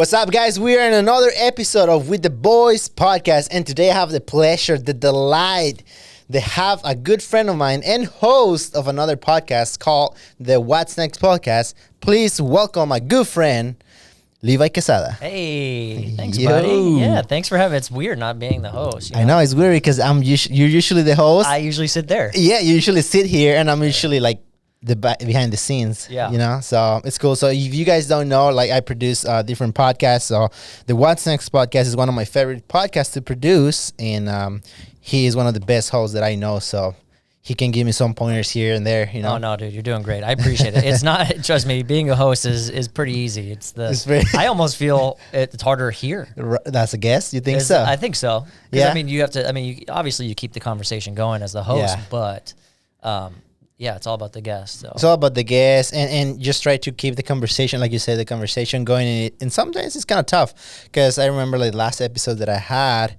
What's up, guys? We are in another episode of With the Boys podcast, and today I have the pleasure, the delight to have a good friend of mine and host of another podcast called the What's Next podcast. Please welcome my good friend, Levi Quesada. Hey, thanks, buddy. Yeah, thanks for having. It's weird not being the host. I know it's weird because you're usually the host. I usually sit there. Yeah, you usually sit here, and I'm usually like behind the scenes. Yeah, you know, so it's cool. So if you guys don't know, like I produce different podcasts. So the What's Next podcast is one of my favorite podcasts to produce, and he is one of the best hosts that I know. So he can give me some pointers here and there, you know. Oh, no, dude, you're doing great. I appreciate it. It's not, trust me, being a host is pretty easy. I almost feel it's harder here. That's a guess? You think so? I think so. Yeah. I mean, you have to, obviously you keep the conversation going as the host, but yeah, it's all about the guest. So. It's all about the guest and just try to keep the conversation, like you said, the conversation going. And sometimes it's kind of tough because I remember like last episode that I had,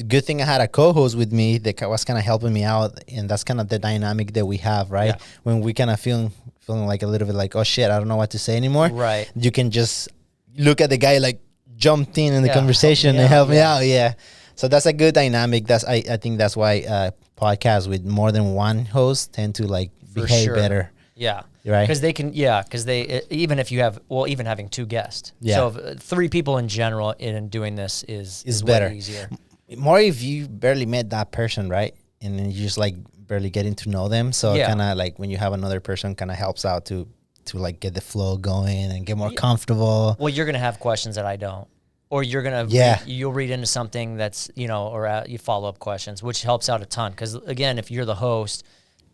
good thing I had a co-host with me that was kind of helping me out, and that's kind of the dynamic that we have, right? Yeah. When we kind of feeling like a little bit like, oh shit, I don't know what to say anymore. Right. You can just look at the guy like jumped in the conversation and help me out. Yeah. So that's a good dynamic. I think that's why podcasts with more than one host tend to like behave better. Yeah. Right. Because they can, even if you have, even having two guests. Yeah. So three people in general in doing this is better. Way easier. More if you barely met that person, right? And then you just like barely getting to know them. So kind of like when you have another person kind of helps out to like get the flow going and get more comfortable. Well, you're going to have questions that I don't. Or you're going to, you'll read into something that's, or you follow up questions, which helps out a ton. Because again, if you're the host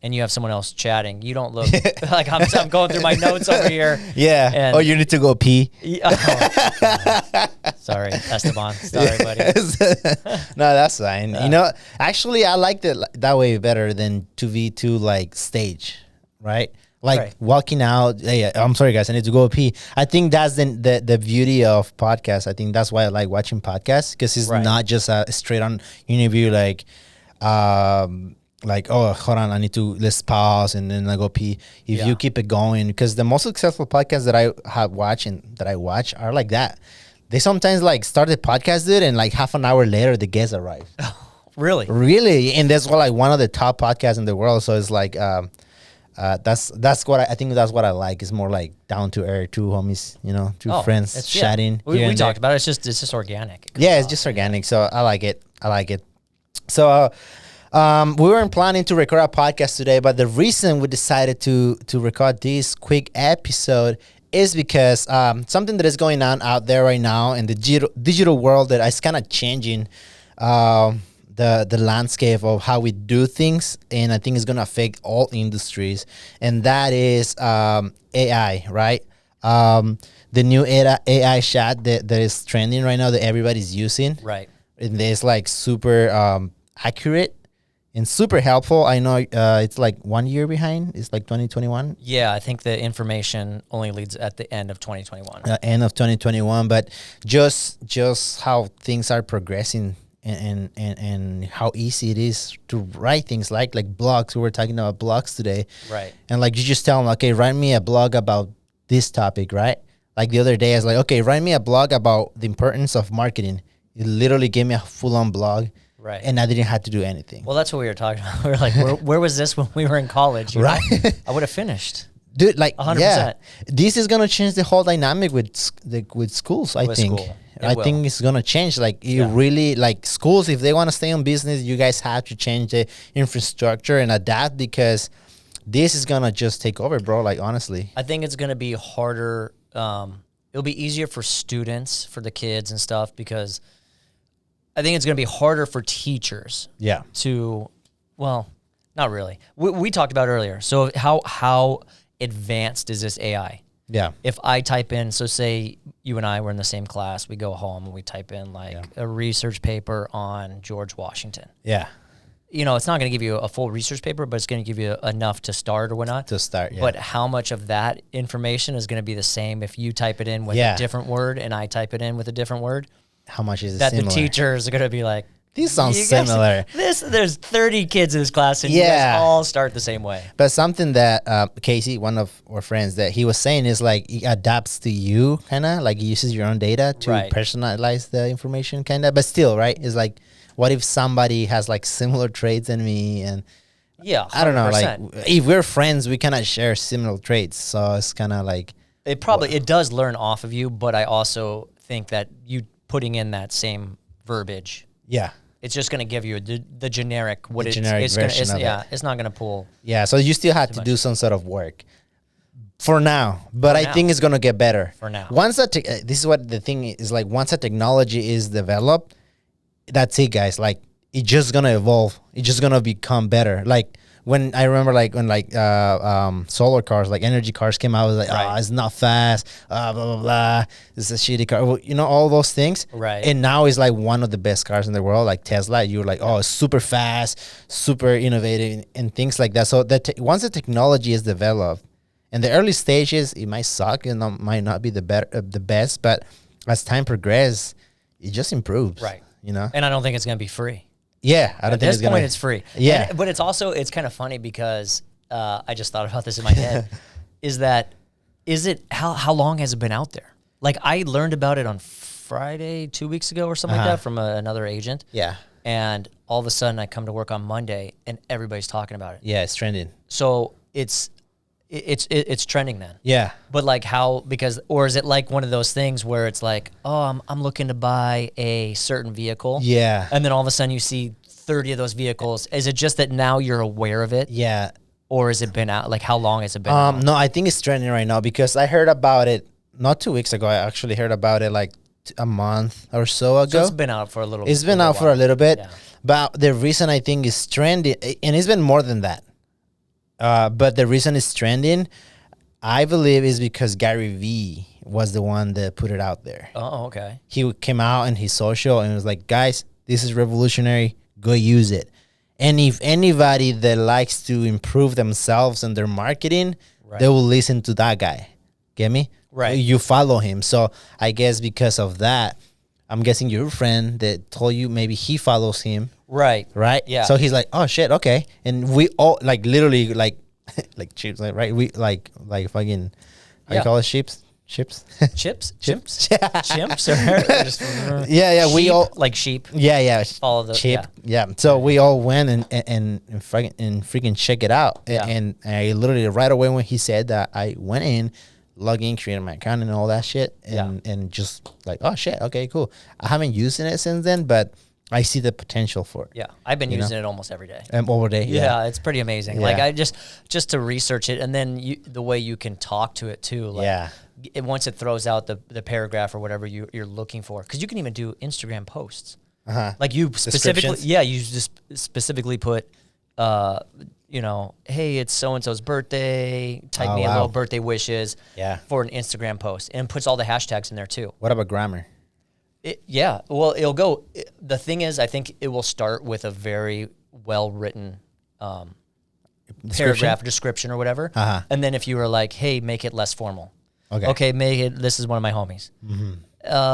and you have someone else chatting, you don't look like I'm going through my notes over here. Yeah. And you need to go pee. Sorry, Esteban. Sorry, buddy. No, that's fine. Actually, I like that way better than 2v2 like stage, right? Like walking out. Hey, I'm sorry, guys. I need to go pee. I think that's the beauty of podcasts. I think that's why I like watching podcasts because it's not just a straight on interview. Like, oh, hold on, let's pause and then I go pee. If you keep it going, because the most successful podcasts that I have watched and that I watch are like that. They sometimes like start the podcast, dude, and like half an hour later the guests arrive. Really? Really, and that's like one of the top podcasts in the world. So it's like. That's what I think. That's what I like. It's more like down to earth, two homies, two friends chatting. We talked about it. It's just organic. It's just organic. So I like it. So we weren't planning to record a podcast today, but the reason we decided to record this quick episode is because something that is going on out there right now in the digital world that is kind of changing. The landscape of how we do things, and I think it's going to affect all industries, and that is AI, right? The new AI chat that is trending right now that everybody's using. Right. And it's like super accurate and super helpful. I know it's like 1 year behind. It's like 2021. Yeah, I think the information only leads at the end of 2021. End of 2021, but just how things are progressing and how easy it is to write things like blogs. We were talking about blogs today. Right. And like you just tell them, okay, write me a blog about this topic, right? Like the other day I was like, okay, write me a blog about the importance of marketing. It literally gave me a full-on blog. Right. And I didn't have to do anything. Well, that's what we were talking about. We were like, where was this when we were in college? Right. I would have finished. Dude, like 100%. Yeah, this is gonna change the whole dynamic with schools. I think it's gonna change. Like you really like schools. If they want to stay in business, you guys have to change the infrastructure and adapt because this is gonna just take over, bro. Like honestly, I think it's gonna be harder. It'll be easier for students, for the kids and stuff, because I think it's gonna be harder for teachers. Yeah. Not really. We talked about it earlier. So how advanced is this AI? Yeah. If I type in, so say you and I were in the same class, we go home and we type in a research paper on George Washington. Yeah. It's not going to give you a full research paper, but it's going to give you enough to start or whatnot. To start, yeah. But how much of that information is going to be the same if you type it in with a different word and I type it in with a different word? How much is it that similar? The teachers are going to be like, These sound You guys- similar. There's 30 kids in this class, and you Yeah. guys all start the same way. But something that Casey, one of our friends, that he was saying is like it adapts to you, kind of like he uses your own data to Right. personalize the information, kind of. But still, right? It's like, what if somebody has like similar traits than me, and Yeah, 100%. I don't know, like if we're friends, we cannot share similar traits, so it's kind of like it does learn off of you, but I also think that you putting in that same verbiage, yeah. it's just going to give you the generic generic version of it. It's not going to pull. Yeah, so you still have to do some sort of work for now, but I now. think it's gonna get better For now. Once that this is what the thing is like. Once that technology is developed, that's it, guys. Like it's just gonna evolve. It's just gonna become better. Like when I remember, like when solar cars, like energy cars came out, I was like, Right. oh, it's not fast. Blah blah blah. It's a shitty car. Well, you know, all those things. Right. And now it's like one of the best cars in the world, like Tesla. You're like, oh, it's super fast, super innovative, and things like that. So that once the technology is developed, in the early stages, it might suck and might not be the best, but as time progresses, it just improves. Right. You know. And I don't think it's going to be free. Yeah, I don't At think this it's gonna. point, it's free. Yeah. But it's also, it's kind of funny because I just thought about this in my head. How long has it been out there? Like I learned about it on Friday, 2 weeks ago or something like that from another agent. Yeah. And all of a sudden I come to work on Monday and everybody's talking about it. Yeah, it's trending. So it's trending then. Yeah. But like or is it like one of those things where it's like, oh, I'm looking to buy a certain vehicle. Yeah. And then all of a sudden you see 30 of those vehicles. Is it just that now you're aware of it? Yeah. Or has it been out? Like how long has it been out? No, I think it's trending right now because I heard about it not 2 weeks ago. I actually heard about it like a month or so ago. So it's been out for a little bit. It's been out for a little bit. Yeah. But the reason I think it's trending, and it's been more than that. But the reason it's trending, I believe, is because Gary Vee was the one that put it out there. Oh, okay. He came out in his social and was like, guys, this is revolutionary. Go use it. And if anybody that likes to improve themselves and their marketing, Right. they will listen to that guy. Get me? Right. You follow him. So I guess because of that, I'm guessing your friend that told you maybe he follows him. Right. Right? Yeah. So he's like, oh shit, okay. And we all like literally like like chips, like, right? We like fucking how you call it, chips? Chips? Chips? Chips? Chimps? Or just, Yeah, we sheep? all Like sheep. yeah. All of the Chip. Yeah. So we all went and freaking check it out. Yeah. And I literally right away when he said that, I went in, log in, created my account and all that shit. And just like, oh shit, okay, cool. I haven't used it since then, but I see the potential for it. Yeah. I've been using it almost every day. Over there. Yeah, it's pretty amazing. Yeah. Like I just to research it, and then the way you can talk to it too. Like Yeah. once it throws out the paragraph or whatever you're looking for, because you can even do Instagram posts. Like you specifically, you just specifically put, hey, it's so and so's birthday. Type me a little birthday wishes. Yeah. For an Instagram post, and puts all the hashtags in there too. What about grammar? Well, it'll go. The thing is, I think it will start with a very well written paragraph description or whatever. And then if you were like, hey, make it less formal. Okay, make it, this is one of my homies.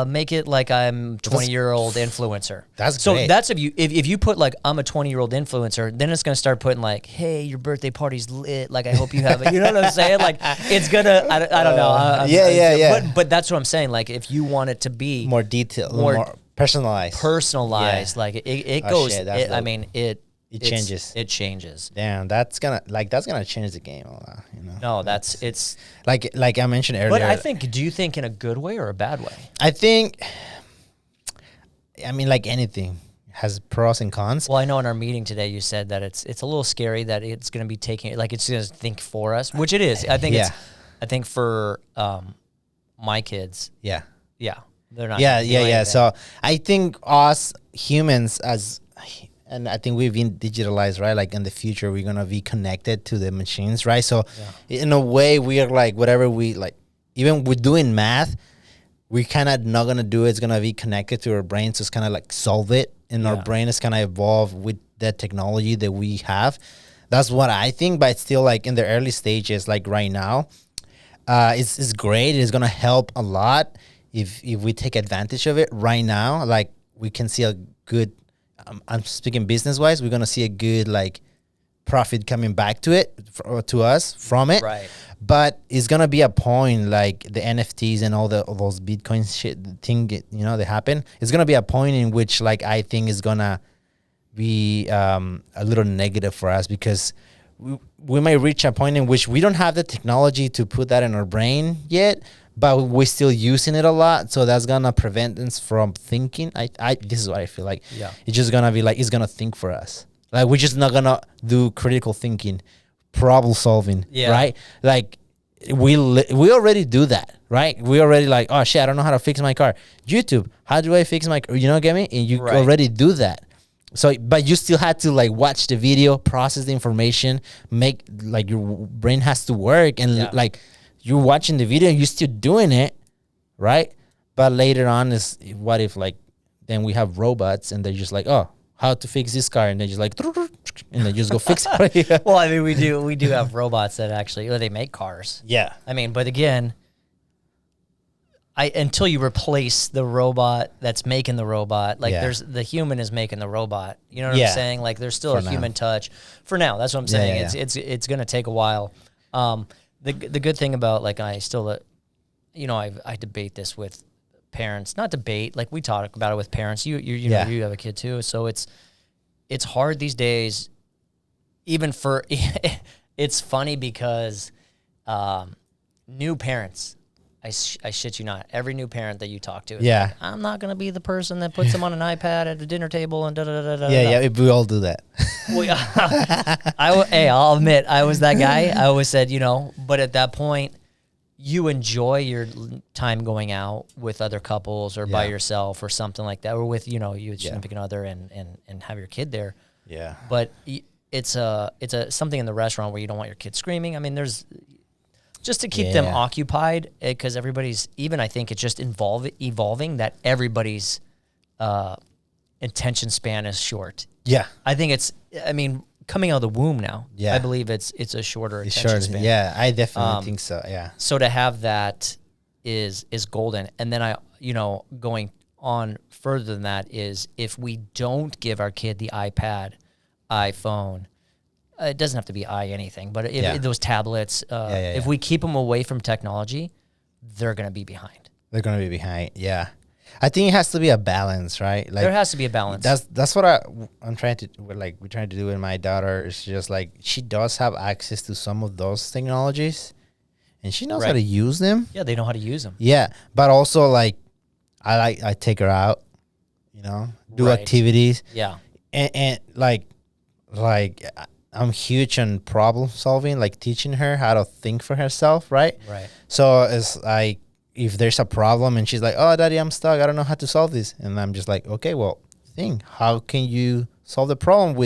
Make it like I'm 20-year-old influencer. That's so great. that's if you put like I'm a 20-year-old influencer, then it's gonna start putting like, hey, your birthday party's lit. Like I hope you have it. You know what I'm saying? Like it's gonna. I don't know. Yeah. But that's what I'm saying. Like if you want it to be More detailed, more personalized. Personalized. Like it goes. Shit, I mean it. It changes. It changes. Damn, that's gonna change the game a lot. You know. No, it's like I mentioned earlier. But I think, do you think in a good way or a bad way? I think, I mean, like anything has pros and cons. Well, I know in our meeting today you said that it's a little scary that it's going to be taking, like it's going to think for us, which it is. I think I think for my kids, Yeah. they're not. Yeah. So I think us humans and I think we've been digitalized, right? Like in the future, we're going to be connected to the machines, right? So in a way, we are like, whatever we like, even we're doing math, we kind of not going to do it. It's going to be connected to our brain. So it's kind of like solve it. And our brain is kind of evolve with the technology that we have. That's what I think. But it's still like in the early stages, like right now, it's great. It's going to help a lot if we take advantage of it right now. Like we can see a good I'm speaking business wise, we're gonna see a good like profit coming back to it to us from it. Right. But it's gonna be a point like the NFTs and all those Bitcoin shit thing, they happen. It's gonna be a point in which like I think is gonna be a little negative for us, because we might reach a point in which we don't have the technology to put that in our brain yet, but we're still using it a lot. So that's gonna prevent us from thinking. This is what I feel like. Yeah. It's just gonna be like, it's gonna think for us. Like, we're just not gonna do critical thinking, problem solving, right? Like we already do that, right? We already like, oh shit, I don't know how to fix my car. YouTube, how do I fix my car? Get me? And you already do that. So, but you still had to like watch the video, process the information, make like your brain has to work, and like you're watching the video and you're still doing it, right? But later on is, what if like then we have robots and they're just like, oh, how to fix this car, and they just like, and they just go fix it. Well, I mean, we do have robots that actually, they make cars. Yeah. I mean, but again, until you replace the robot that's making the robot, like there's the human is making the robot. You know what I'm saying? Like there's still a human touch for now. That's what I'm saying. It's going to take a while. The good thing about, like, I still, I debate this with parents, not debate, like we talk about it with parents. You know, you have a kid too. So it's hard these days, even for, it's funny because, new parents, I shit you not, every new parent that you talk to is like, I'm not going to be the person that puts them on an iPad at the dinner table and da-da-da-da-da. Yeah, we all do that. Well, I'll admit, I was that guy. I always said, but at that point, you enjoy your time going out with other couples or by yourself or something like that, or with, you significant other and have your kid there. Yeah. But it's a something in the restaurant where you don't want your kid screaming. I mean, there's... just to keep them occupied, because everybody's, even I think it's just evolving that everybody's attention span is short. Yeah. I think coming out of the womb now, I believe it's a shorter attention span. Yeah, I definitely think so, yeah. So to have that is golden. And then going on further than that is, if we don't give our kid the iPad, iPhone, it doesn't have to be anything, but if those tablets, if we keep them away from technology, they're going to be behind. They're going to be behind, yeah. I think it has to be a balance, right? Like, there has to be a balance. That's what I'm trying to, like, we're trying to do with my daughter. It's just like, she does have access to some of those technologies, and she knows how to use them. Yeah, they know how to use them. Yeah, but also, like, I take her out, do activities. Yeah. And like I'm huge on problem solving, like teaching her how to think for herself, right? Right. So it's like, if there's a problem and she's like, oh, Daddy, I'm stuck, I don't know how to solve this. And I'm just like, okay, well, how can you solve the problem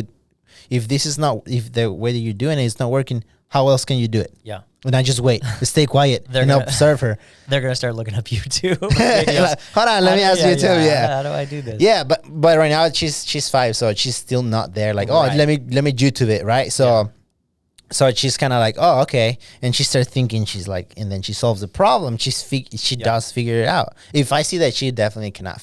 if the way that you're doing it is not working, how else can you do it? Yeah. And I just wait, stay quiet, and observe her. They're going to start looking up YouTube. Like, hold on, let me ask you too. Yeah. How do I do this? Yeah, but right now she's 5, so she's still not there. Like, let me YouTube it, right? So she's kind of like, oh, okay. And she starts thinking, she's like, and then she solves the problem. She does figure it out. If I see that she definitely cannot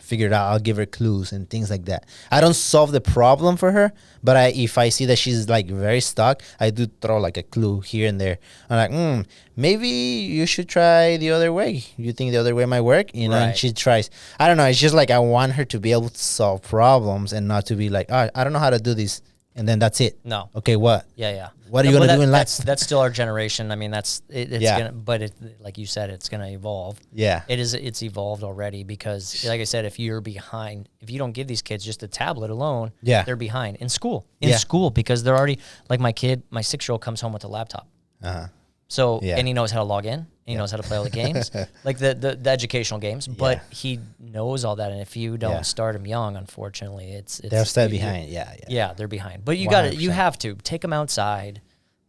figure it out, I'll give her clues and things like that. I don't solve the problem for her, but if I see that she's like very stuck, I do throw like a clue here and there. I'm like, maybe you should try the other way. You think the other way might work? And she tries. I don't know. It's just like, I want her to be able to solve problems and not to be like, oh, I don't know how to do this. And then that's it. No. Okay, what? Yeah. What are you going to do in life? That's still our generation. I mean, it's gonna, but like you said, it's going to evolve. Yeah. It's evolved already, because, like I said, if you're behind, if you don't give these kids just a tablet alone, they're behind in school. Because they're already, like my 6-year-old comes home with a laptop. Uh-huh. So, and he knows how to log in. He knows how to play all the games, like the educational games, but he knows all that. And if you don't start him young, unfortunately, they'll stay behind. Yeah, they're behind. But you have to take them outside.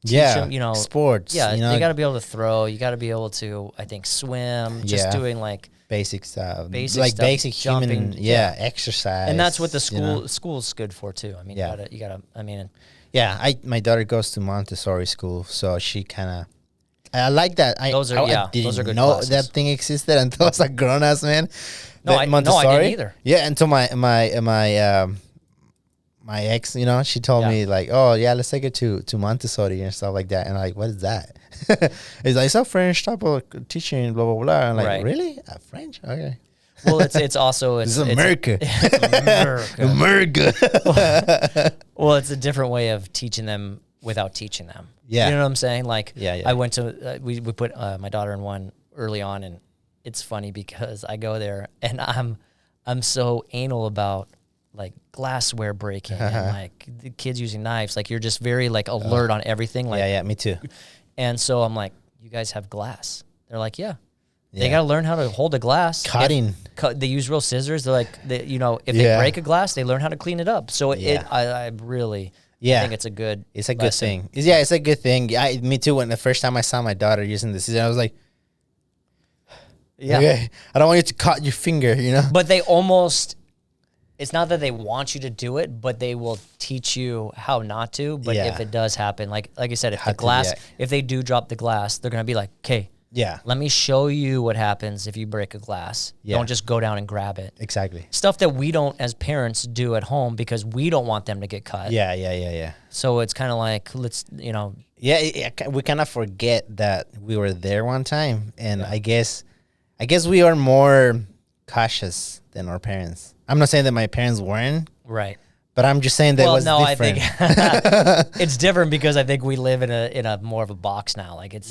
Teach them, sports. Yeah, they got to be able to throw. You got to be able to, I think, swim. Just doing like basic stuff, basic human, exercise. And that's what the school's good for too. I mean, you gotta. I mean, my daughter goes to Montessori school, so she kind of. I like that. I didn't know that thing existed until I was a grown ass man. No, I didn't either. Yeah, until my ex, you know, she told me like, oh yeah, let's take it to Montessori and stuff like that. And I'm like, what is that? It's like, it's a French type of teaching, blah blah blah. I'm like, really? French? Okay. Well, it's also it's America. It's America. America. Well, it's a different way of teaching them without teaching them. Yeah, you know what I'm saying? Like, yeah. I went to we put my daughter in one early on, and it's funny because I go there and I'm so anal about like glassware breaking and like the kids using knives. Like, you're just very like alert on everything. Like, yeah, me too. And so I'm like, you guys have glass? They're like, yeah. They got to learn how to hold a glass. Cutting. They use real scissors. They're like, if they break a glass, they learn how to clean it up. So I really think it's a good good thing. It's a good thing. Me too. When the first time I saw my daughter using the scissors, I was like, okay, I don't want you to cut your finger, you know? But they almost, it's not that they want you to do it, but they will teach you how not to. But if it does happen, like I said, if they do drop the glass, they're going to be like, okay, let me show you what happens if you break a glass. Don't just go down and grab it. Exactly. Stuff that we don't, as parents, do at home because we don't want them to get cut. Yeah. So it's kind of like, let's, we kind of forget that we were there one time. And I guess we are more cautious than our parents. I'm not saying that my parents weren't. Right. But I'm just saying that it was different. I think it's different because I think we live in a more of a box now. Like, it's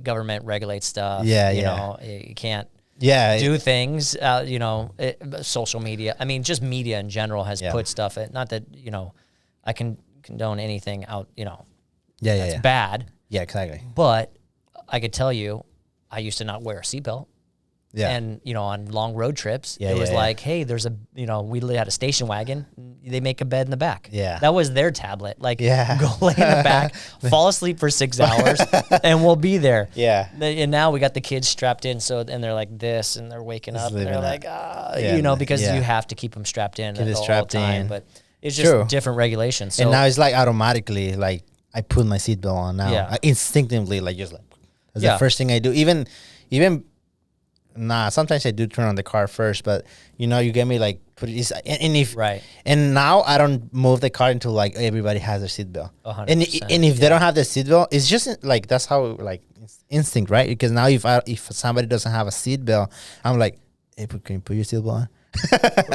government regulates stuff. You know, you can't do things. Social media. I mean, just media in general has put stuff in. Not that I can condone anything out. That's bad. Yeah, exactly. But I could tell you, I used to not wear a seatbelt. Yeah. And, on long road trips, it was like, hey, there's we had a station wagon. They make a bed in the back. Yeah. That was their tablet. Like, go lay in the back, fall asleep for 6 hours, and we'll be there. Yeah. And now we got the kids strapped in, and they're like this, and they're waking up, and they're like, because you have to keep them strapped in all the time. But it's just different regulations. So, and now it's like automatically, like, I put my seatbelt on now. Yeah. Instinctively, like, just like, that's the first thing I do. Even sometimes I do turn on the car first, but you get me like and now I don't move the car until like everybody has their seatbelt. And if they don't have the seatbelt, it's just like that's how like instinct, right? Because now if somebody doesn't have a seatbelt, I'm like, hey, can you put your seatbelt on?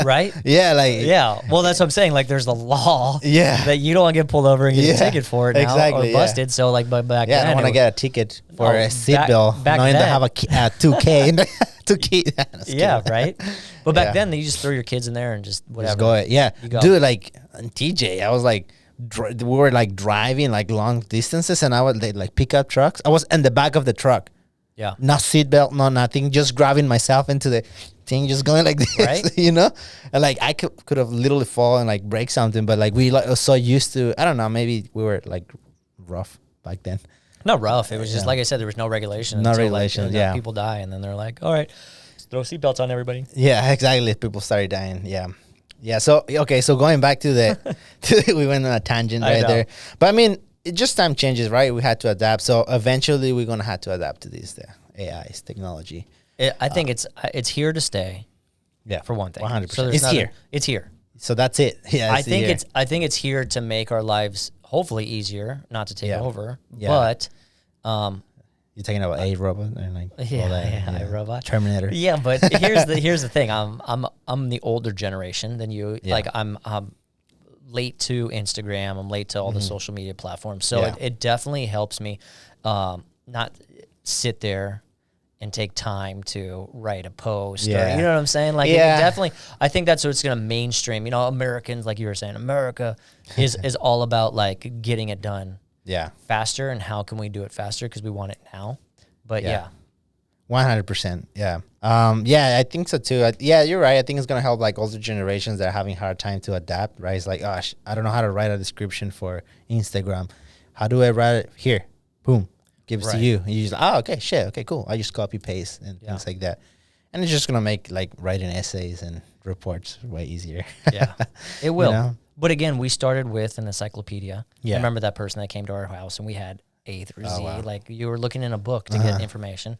Right? Well, that's what I'm saying. Like, there's the law that you don't want to get pulled over and get a ticket for it now or busted. So like, but back then, I don't want to get a ticket for a seatbelt knowing they have a 2K. 2K. Yeah, right. But back then, you just throw your kids in there and just whatever. Just go. Dude, like on TJ, I was like, we were like driving like long distances, and I would like pick up trucks. I was in the back of the truck. Yeah. Not seatbelt, no nothing. Just grabbing myself into the thing, just going like this, right? And like I could have literally fallen and like break something, but like we were so used to, I don't know, maybe we were like rough back then. Not rough. It was just like I said, there was no regulation. No regulation. Like, people die, and then they're like, all right, let's throw seatbelts on everybody. Yeah, exactly. People started dying. Yeah. So so going back to we went on a tangent there, but I mean, it just time changes, right? We had to adapt. So eventually, we're gonna have to adapt to these AI's technology. I think it's here to stay. Yeah, for one thing, 100%. So it's here. So that's it. Yeah, I think it's here to make our lives hopefully easier, not to take over. Yeah. But you're talking about a robot and like a robot, Terminator. Yeah, but here's the thing. I'm the older generation than you. Yeah. Like I'm late to Instagram. I'm late to all the social media platforms. So it definitely helps me not sit there and take time to write a post. Or, you know what I'm saying? Like, it definitely, I think that's what's going to mainstream. Americans, like you were saying, America is all about like getting it done faster, and how can we do it faster because we want it now. But 100%. Yeah. I think so too. You're right. I think it's going to help like older generations that are having a hard time to adapt, right? It's like, gosh, I don't know how to write a description for Instagram. How do I write it? Here, boom. Gives to you. And you're just like, okay, shit, okay, cool. I just copy paste and things like that. And it's just gonna make like writing essays and reports way easier. Yeah. It will. But again, we started with an encyclopedia. Yeah. I remember that person that came to our house and we had A through Z. Wow. Like, you were looking in a book to get information.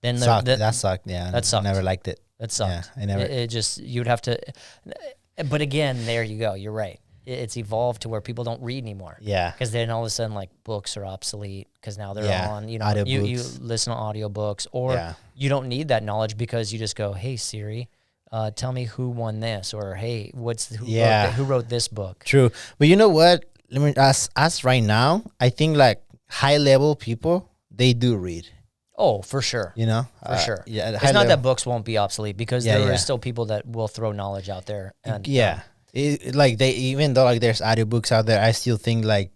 then that sucked. Yeah, that sucked. I never liked it. That sucked. Yeah, I never. It just you'd have to. But again, there you go. You're right. It's evolved to where people don't read anymore. Yeah. Because then all of a sudden, like, books are obsolete because now they're on, you listen to audiobooks, or you don't need that knowledge because you just go, hey, Siri, tell me who won this, or hey, who wrote this book? True. But you know what? Let me us right now, I think like high level people, they do read. Oh, for sure. You know? For sure. Yeah. It's not that books won't be obsolete because there are still people that will throw knowledge out there. And like they, even though like there's audiobooks out there, I still think like,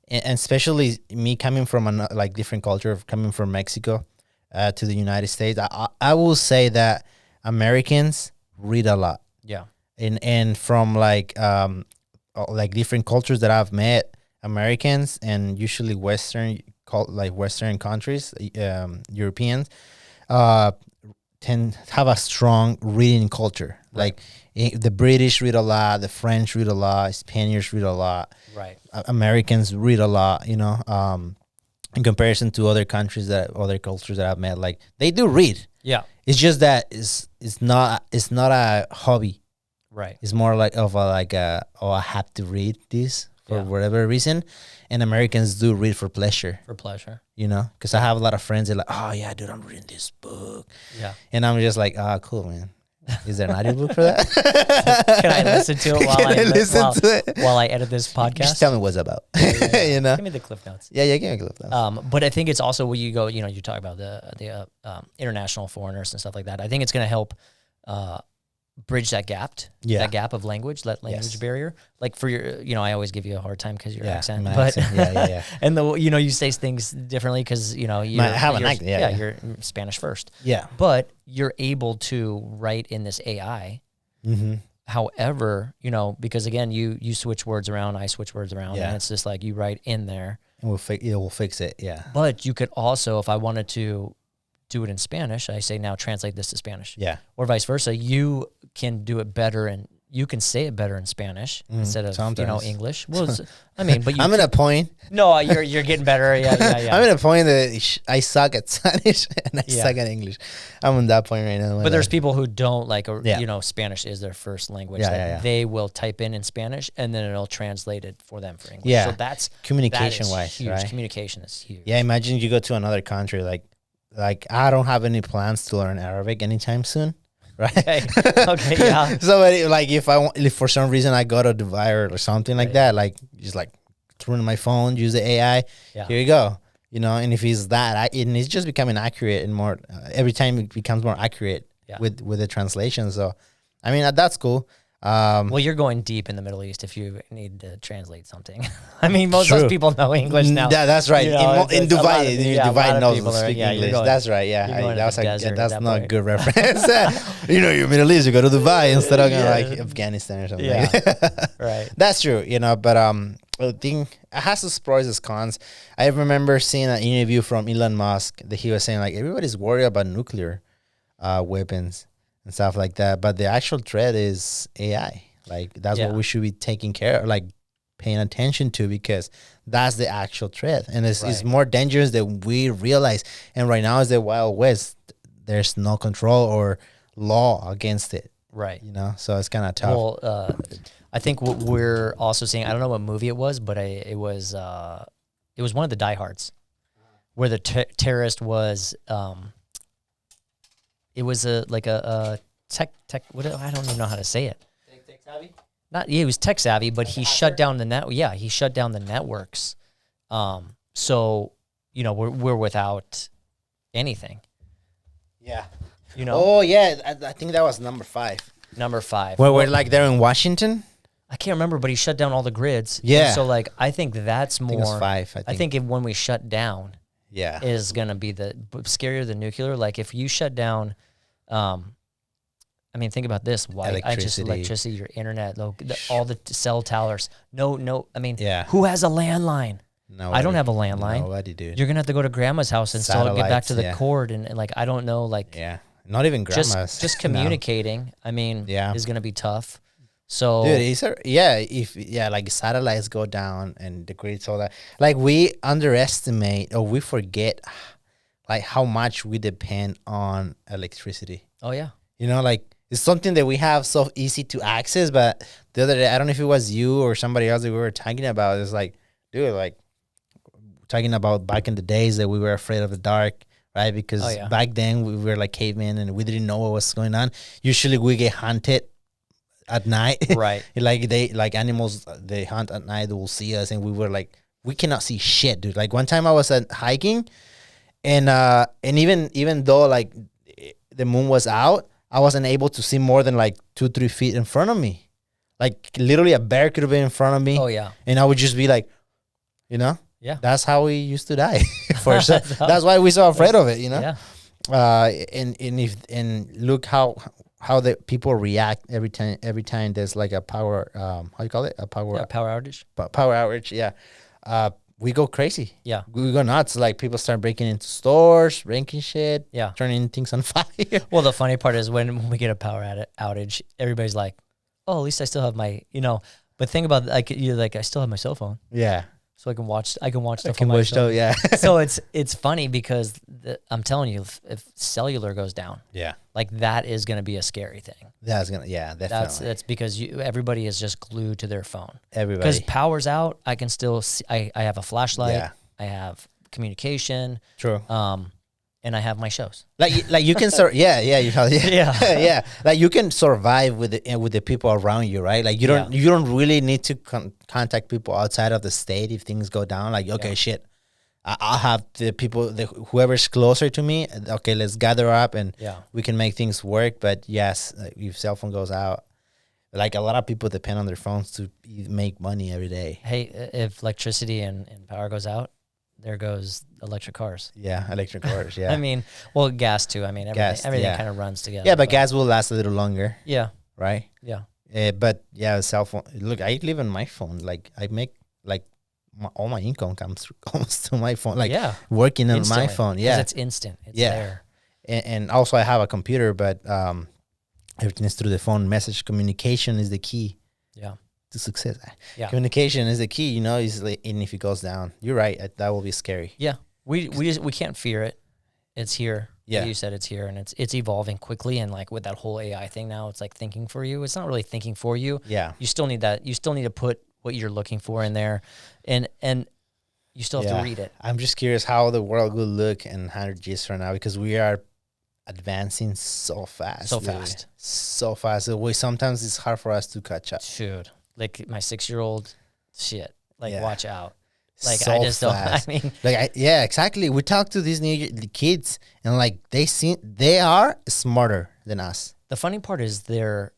and especially me coming from a like different culture, coming from Mexico to the United States, I will say that Americans read a lot. Yeah. And from like different cultures that I've met, Americans and usually Western countries, Europeans, tend to have a strong reading culture. Right. Like the British read a lot, the French read a lot, Spaniards read a lot. Right. Americans read a lot, you know, in comparison to other countries other cultures that I've met, like they do read. Yeah. It's just that it's not a hobby. Right. It's more like I have to read this for whatever reason. And Americans do read for pleasure. For pleasure. You know, because I have a lot of friends that are like, oh yeah, dude, I'm reading this book. Yeah. And I'm just like, cool, man. Is there an audiobook for that? Can I listen to it while I edit this podcast? Just tell me what's about. You know, give me the cliff notes. Yeah, give me cliff notes. But I think it's also where you go. You know, you talk about the international foreigners and stuff like that. I think it's going to help bridge that gap. That gap of language, that language barrier. Like for your, you know, I always give you a hard time because your accent. But accent. And you say things differently because you have an accent. You're Spanish first. Yeah. But you're able to write in this AI. Mm-hmm. However, because again, you switch words around, I switch words around, and it's just like you write in there, and we'll fix it. Yeah. But you could also, if I wanted to do it in Spanish, I say now translate this to Spanish. Yeah. Or vice versa. You can do it better and you can say it better in Spanish instead of English. Well, but I'm in a point. No, you're getting better. Yeah. I'm in a point that I suck at Spanish and I suck at English. I'm in that point right now. But there's people who don't like, Spanish is their first language. They will type in Spanish and then it'll translate it for them for English. Yeah. So that's communication-wise, huge. right? Communication is huge. Yeah. Imagine you go to another country like I don't have any plans to learn Arabic anytime soon. Right. Okay. Yeah. So if for some reason I go to Dubai or something like that, like just like throw in my phone, use the AI. Yeah. Here you go. And if it's that, and it's just becoming accurate and more every time it becomes more accurate with the translation. So, I mean that's cool. Well, you're going deep in the Middle East if you need to translate something. I mean, most of those people know English now. Yeah, that's right. In Dubai, Dubai knows to speak English. That's right. Yeah, that's not a good reference. You're Middle East, you go to Dubai instead of going like Afghanistan or something. Yeah, right. That's true. But I think it has its pros and cons. I remember seeing an interview from Elon Musk that he was saying like everybody's worried about nuclear weapons and stuff like that, but the actual threat is AI. Like that's what we should be taking care of, like paying attention to, because that's the actual threat, and it's more dangerous than we realize. And right now is the Wild West. There's no control or law against it. Right. So it's kind of tough. Well, I think what we're also seeing, I don't know what movie it was, but it was one of the Die Hards, where the terrorist was. It was a tech. What I don't even know how to say it. Tech savvy? He was tech savvy, but he shut down the net. Yeah, he shut down the networks. So we're without anything. Yeah. Oh yeah, I think that was number 5. Number 5. Where we're like there in Washington. I can't remember, but he shut down all the grids. Yeah. And so I think that's more. I think it was 5. I think when we shut down. Yeah, is gonna be the scarier than nuclear. Like if you shut down, I mean, think about this: electricity, your internet, all the cell towers. No. I mean, who has a landline? No, I don't have a landline. Nobody, dude. You're gonna have to go to grandma's house and still get back to the cord, and I don't know, not even grandma's. Just communicating. I mean, is gonna be tough. So, dude, like satellites go down and the grids, all that, like we underestimate or we forget like how much we depend on electricity. Oh yeah. You know, like it's something that we have so easy to access. But the other day, I don't know if it was you or somebody else that we were talking about. It's like, dude, like talking about back in the days that we were afraid of the dark, right? Because back then we were like cavemen and we didn't know what was going on. Usually we get hunted at night. Right. like animals, they hunt at night, they will see us, and we were like, we cannot see shit, dude. Like one time I was hiking and even though like the moon was out, I wasn't able to see more than like 2-3 feet in front of me. Like literally a bear could have been in front of me. Oh yeah. And I would just be like, you know, yeah, that's how we used to die. That's why we're so afraid of it, you know? Yeah. And look how the people react every time there's like a power, how you call it? Power outage. Power outage. Yeah. We go crazy. Yeah. We go nuts. Like people start breaking into stores, breaking shit. Yeah. Turning things on fire. Well, the funny part is when we get a power outage, everybody's like, oh, at least I still have my, but think about like, you're like, I still have my cell phone. Yeah. So I can watch stuff on my phone. Yeah. So it's funny because I'm telling you, if cellular goes down, yeah, like that is going to be a scary thing. Definitely. That's because everybody is just glued to their phone. Everybody. Because power's out, I can still see, I have a flashlight. Yeah. I have communication. True. And I have my shows. Like you can yeah. Like you can survive with the people around you, right? Like you don't really need to contact people outside of the state if things go down. Like shit, I'll have the people, whoever's closer to me. Okay, let's gather up and we can make things work. But yes, if cell phone goes out, like a lot of people depend on their phones to make money every day. Hey, if electricity and power goes out, there goes electric cars. Yeah, electric cars, yeah. I mean, well, gas too. I mean, everything kind of runs together. Yeah, but gas will last a little longer. Yeah. Right? Yeah. But yeah, cell phone. Look, I live on my phone. Like I make like all my income comes almost to my phone. Like working on my phone. Yeah. It's instant. It's there. And also I have a computer, but everything is through the phone. Message communication is the key. Yeah. To success. Yeah. Communication is the key, is like, and if it goes down, you're right, that will be scary. Yeah. We can't fear it. It's here. Yeah. Like you said, it's here and it's evolving quickly, and like with that whole AI thing now, it's like thinking for you. It's not really thinking for you. Yeah. You still need that. You still need to put what you're looking for in there, and you still have to read it. I'm just curious how the world will look in 100 years from now, because we are advancing so fast. So fast. Sometimes it's hard for us to catch up. Dude. Like my 6-year-old, shit. Like watch out. Like so I just fast. don't. I mean, like exactly. We talk to these the kids, and like they are smarter than us. The funny part is their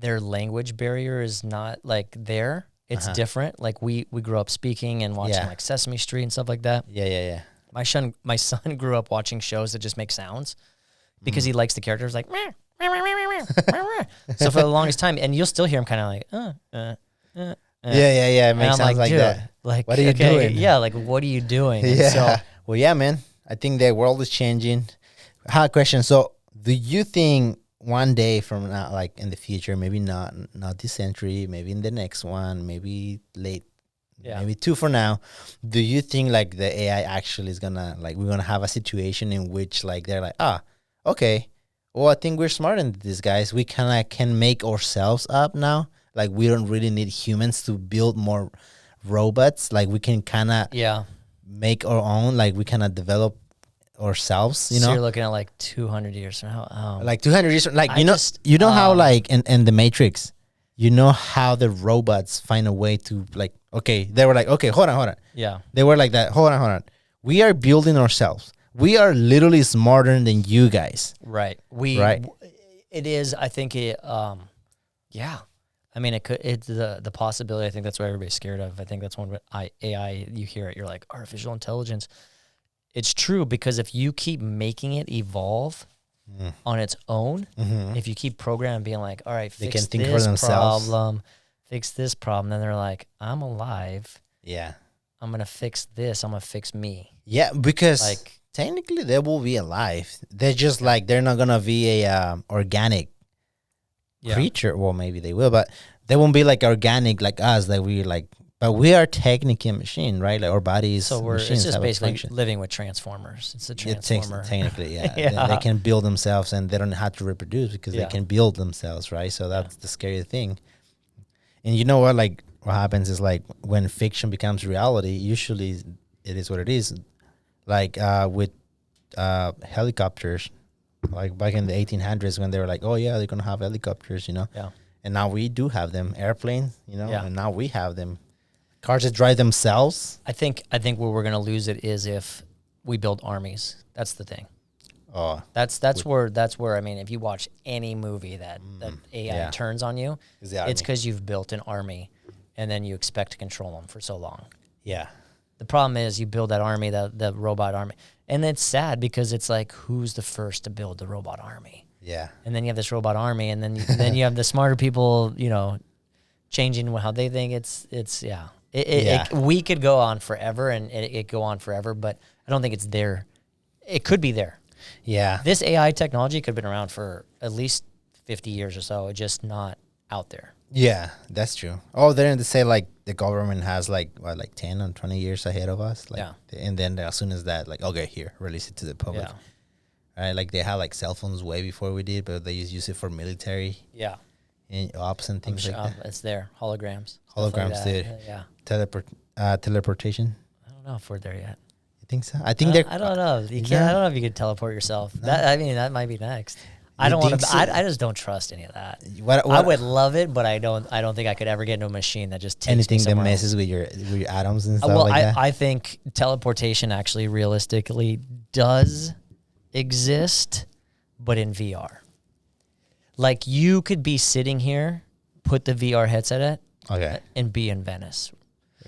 language barrier is not like there. It's different. Like we grew up speaking and watching like Sesame Street and stuff like that. Yeah. My son grew up watching shows that just make sounds because he likes the characters like. Meh. So for the longest time, and you'll still hear him kind of like, yeah, it makes sounds like dude, that. Like, what are you doing? Yeah, like what are you doing? And yeah. Well, yeah, man. I think the world is changing. Hard question. So, do you think one day from now, like in the future, maybe not this century, maybe in the next one, maybe maybe 2 for now, do you think like the AI actually is gonna we're gonna have a situation in which like they're like, okay. Well, I think we're smarter than these guys. We kind of can make ourselves up now. Like, we don't really need humans to build more robots. Like, we can kind of make our own. Like, we kind of develop ourselves, So you're looking at like 200 years from now. Like 200 years from, like, you know how like in the Matrix, how the robots find a way to like, okay, they were like, okay, hold on. Yeah. They were like that. Hold on. We are building ourselves. We are literally smarter than you guys. Right. It is, I think yeah. I mean, it's the possibility. I think that's what everybody's scared of. I think that's when AI, you hear it, you're like, artificial intelligence. It's true, because if you keep making it evolve on its own, if you keep programming being like, all right, fix this problem, then they're like, I'm alive. Yeah. I'm going to fix this. I'm going to fix me. Yeah, because like technically they will be alive. They're just like, they're not going to be a organic creature. Well, maybe they will, but they won't be like organic like us, that we like But we are technically a machine, right? Like our bodies, So machines it's just have a basically function. living with transformers. It's a It takes transformer. technically, yeah. Yeah. They can build themselves, and they don't have to reproduce because Yeah. they can build themselves, right? So that's the scary thing. And you know what? Like what happens is like when fiction becomes reality, usually it is what it is. Like with helicopters, like back in the 1800s when they were like, oh yeah, they're gonna have helicopters, you know. Yeah. And now we do have them, airplanes, you know, Yeah. and now we have them. Cars that drive themselves. I think where we're gonna lose it is if we build armies. That's the thing. Oh, That's where I mean, if you watch any movie that AI turns on you, it's because you've built an army, and then you expect to control them for so long. Yeah. The problem is you build that army, the robot army, and it's sad because it's like, who's the first to build the robot army? Yeah. And then you have this robot army, and then you have the smarter people, you know, changing how they think. We could go on forever, and it go on forever, but I don't think it's there. It could be there. Yeah. This AI technology could have been around for at least 50 years or so, just not out there. Yeah, that's true. Oh, they're to say like the government has like 10 or 20 years ahead of us. Like, and then as soon as that, like, okay, here, release it to the public. Yeah. Right? Like they had like cell phones way before we did, but they use it for military. Yeah. And ops and things like that. It's there. Holograms. Holograms, dude. Yeah. Teleportation. I don't know if we're there yet. You think so? I think they're. I don't know. You can't. I don't know if you could teleport yourself. No. That might be next. I don't want to. So? I just don't trust any of that. What, I would love it, but I don't think I could ever get into a machine that just takes anything that else. messes with your atoms and stuff like that. I think teleportation actually realistically does exist, but in VR. Like you could be sitting here, put the VR headset at, okay, and be in Venice.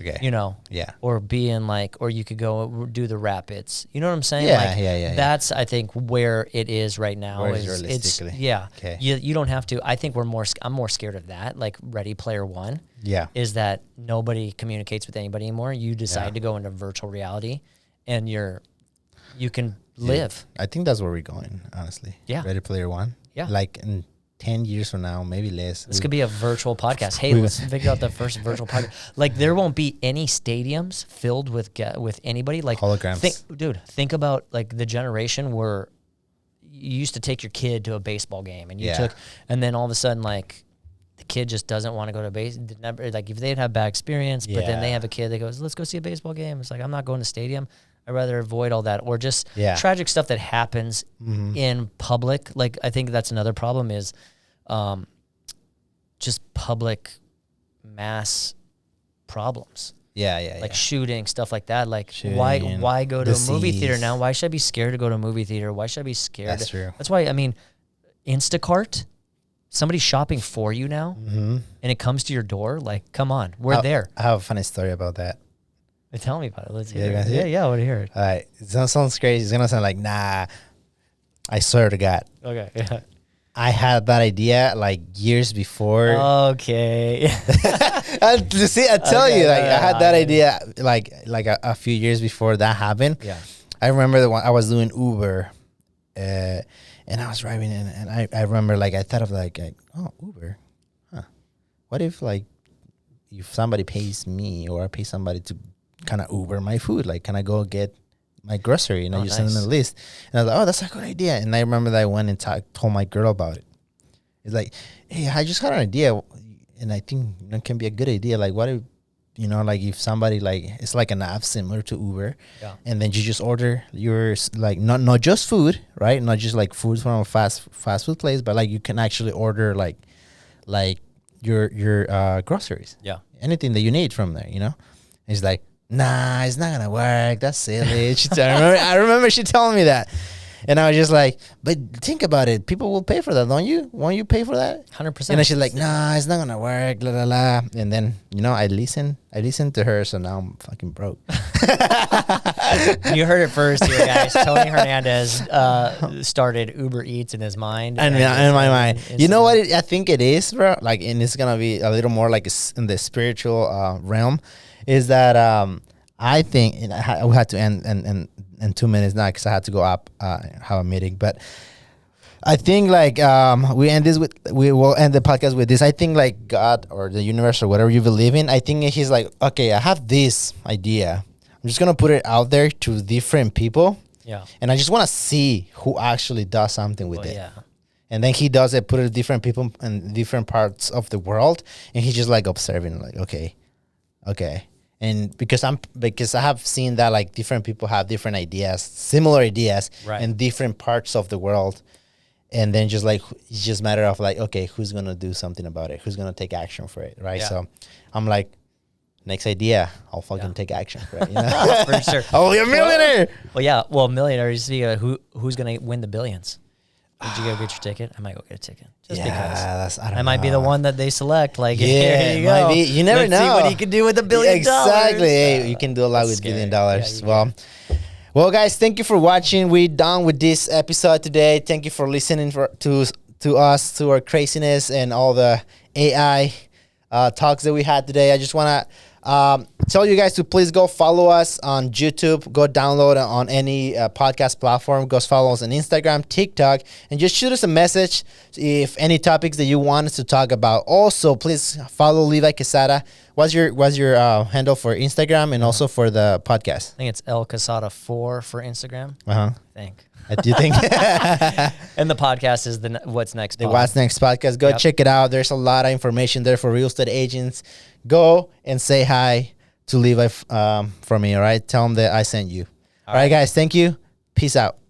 Okay. You know? Yeah. Or be in or you could go do the rapids. You know what I'm saying? Yeah, yeah. That's, I think, where it is right now. Realistically. Yeah. Okay. You don't have to. I think I'm more scared of that, like Ready Player One. Yeah. Is that nobody communicates with anybody anymore. You decide to go into virtual reality, and you can live. I think that's where we're going, honestly. Yeah. Ready Player One. Yeah. Like in 10 years from now, maybe less. This could be a virtual podcast. Hey, let's figure out the first virtual podcast. Like, there won't be any stadiums filled with anybody. Like holograms. Think about like the generation where you used to take your kid to a baseball game, and and then all of a sudden, like, the kid just doesn't want to go to base. Like, if they'd have bad experience, but then they have a kid that goes, "Let's go see a baseball game." It's like, I'm not going to stadium. I'd rather avoid all that, or just tragic stuff that happens in public. Like, I think that's another problem is just public mass problems. Yeah. Like shooting, stuff like that. Like, why go to a movie theater now? Why should I be scared to go to a movie theater? Why should I be scared? That's true. That's why, I mean, Instacart, somebody's shopping for you now, and it comes to your door. Like, come on, we're there. I have a funny story about that. Tell me about it. Let's hear it. Yeah, I want to hear it. All right. It sounds crazy. It's going to sound like, nah, I swear to God. Okay, yeah. I had that idea like years before. Okay. See, I tell you, like I had that idea like a few years before that happened. Yeah. I remember I was doing Uber, and I was driving, and I remember like I thought of like oh, Uber, huh? What if like if somebody pays me or I pay somebody to kind of Uber my food? Like, can I go get my grocery? And I just send them a list. And I was like, oh, that's a good idea. And I remember that I went and told my girl about it. It's like, hey, I just got an idea, and I think it can be a good idea. Like, what if, like if somebody like, it's like an app similar to Uber, and then you just order your like not just food, right? Not just like food from a fast food place, but like you can actually order like your groceries, anything that you need from there. And it's like, nah, it's not gonna work. That's silly. I remember she telling me that, and I was just like, but think about it. People will pay for that, don't you? Won't you pay for that? 100%. And then she's like, nah, it's not gonna work. La la la. And then I listened to her, so now I'm fucking broke. You heard it first here, guys. Tony Hernandez started Uber Eats in his mind. And in my mind, you know what? I think it is, bro. Like, and it's gonna be a little more like in the spiritual realm. Is that I think we had to end in 2 minutes now because I had to go up have a meeting. But I think like we will end the podcast with this. I think like God or the universe or whatever you believe in, I think he's like, okay, I have this idea. I'm just gonna put it out there to different people. Yeah. And I just wanna see who actually does something with it. Yeah. And then he does it, put it to different people in different parts of the world, and he's just like observing, like, okay. And because I have seen that like different people have different ideas, similar ideas in different parts of the world. And then just like, it's just a matter of like, okay, who's going to do something about it? Who's going to take action for it, right? Yeah. So I'm like, next idea, I'll fucking take action for it. You know? For sure. I'll be a millionaire. Well, yeah. Well, millionaire, you see who's going to win the billions? Did you go get your ticket? I might go get a ticket. Just because. I might be the one that they select. Like, here you go. You never know. See what he can do with $1 billion. Exactly. Hey, you can do a lot with $1 billion. Well, guys, thank you for watching. We're done with this episode today. Thank you for listening to us, to our craziness and all the AI talks that we had today. I just want to tell you guys to please go follow us on YouTube. Go download it on any podcast platform. Go follow us on Instagram, TikTok, and just shoot us a message if any topics that you want us to talk about. Also, please follow Levi Quesada. What's your handle for Instagram and also for the podcast? I think it's El Quesada 4 for Instagram. I think. Do you think? And the podcast is the What's Next. The What's Next podcast. Go check it out. There's a lot of information there for real estate agents. Go and say hi to Levi from me. All right. Tell him that I sent you. All right, guys. Thank you. Peace out.